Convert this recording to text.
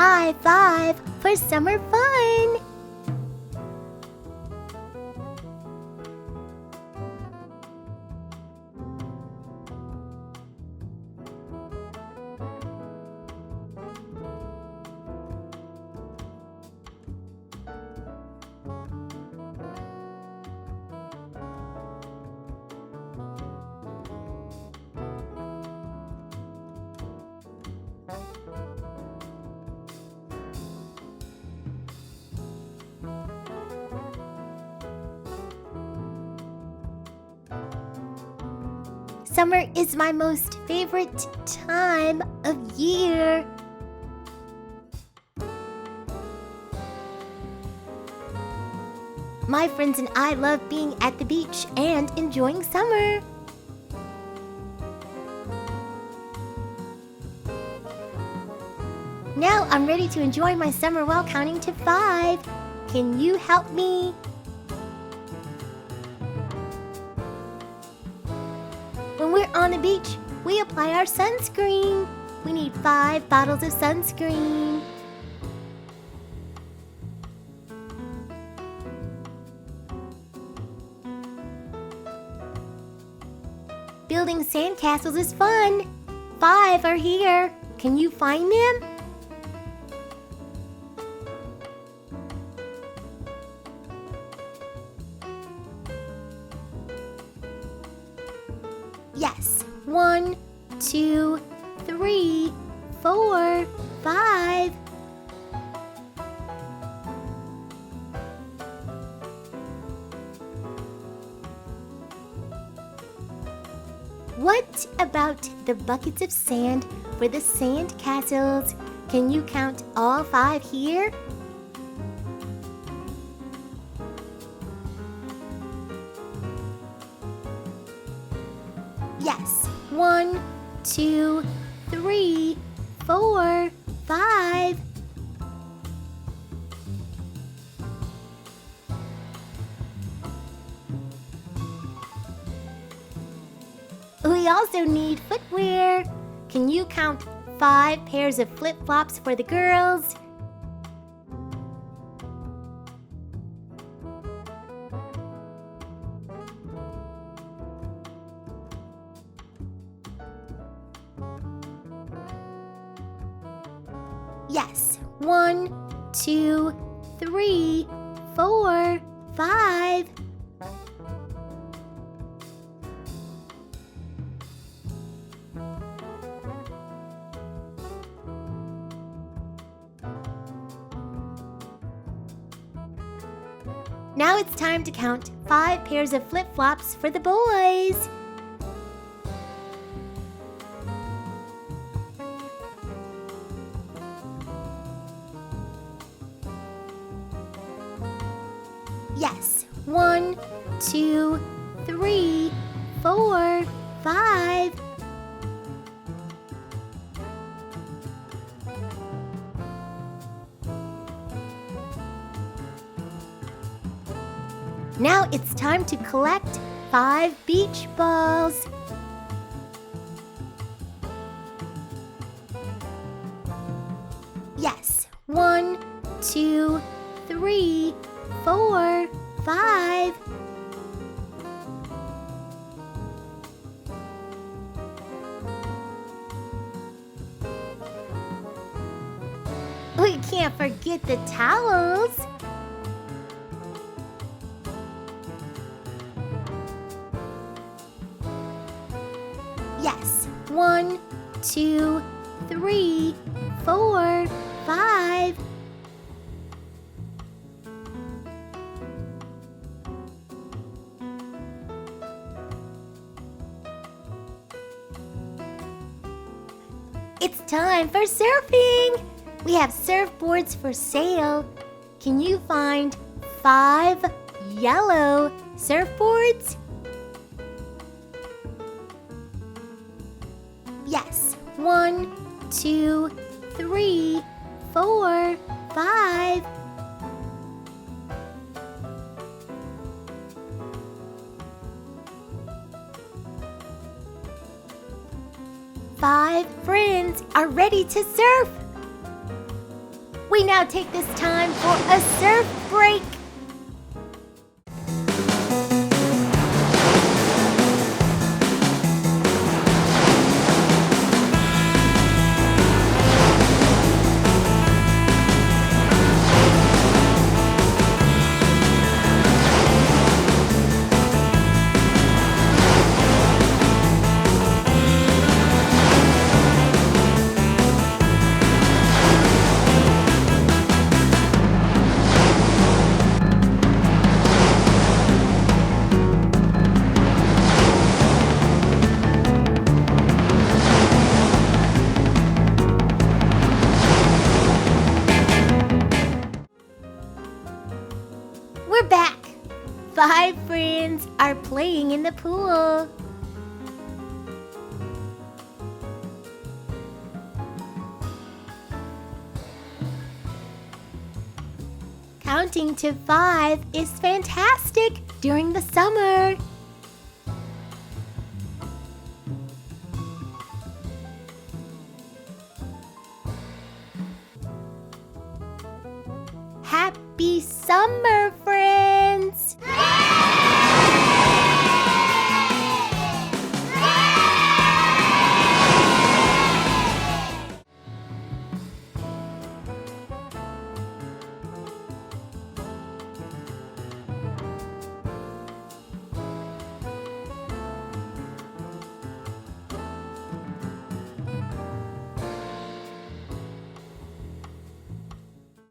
High five for summer fun! Summer is my most favorite time of year. My friends and I love being at the beach and enjoying summer. Now I'm ready to enjoy my summer while counting to 5. Can you help me? When we're on the beach, we apply our sunscreen. We need 5 bottles of sunscreen. Building sandcastles is fun. 5 are here. Can you find them? Yes. 1, 2, 3, 4, 5. What about the buckets of sand for the sand castles? Can you count all 5 here? Yes. 1, 2, 3, 4, 5. We also need footwear. Can you count 5 pairs of flip-flops for the girls? Yes. 1, 2, 3, 4, 5. Now it's time to count 5 pairs of flip-flops for the boys. Yes. 1, 2, 3, 4, 5. Now it's time to collect 5 beach balls. Yes. 1, 2, 3, 4, 5. We can't forget the towels. Yes. 1, 2, 3, 4, 5. It's time for surfing! We have surfboards for sale. Can you find 5 yellow surfboards? Yes. 1, 2, 3, 4, 5. Five friends are ready to surf. We now take this time for a surf break. We're back. 5 friends are playing in the pool. Counting to 5 is fantastic during the summer. Happy summer,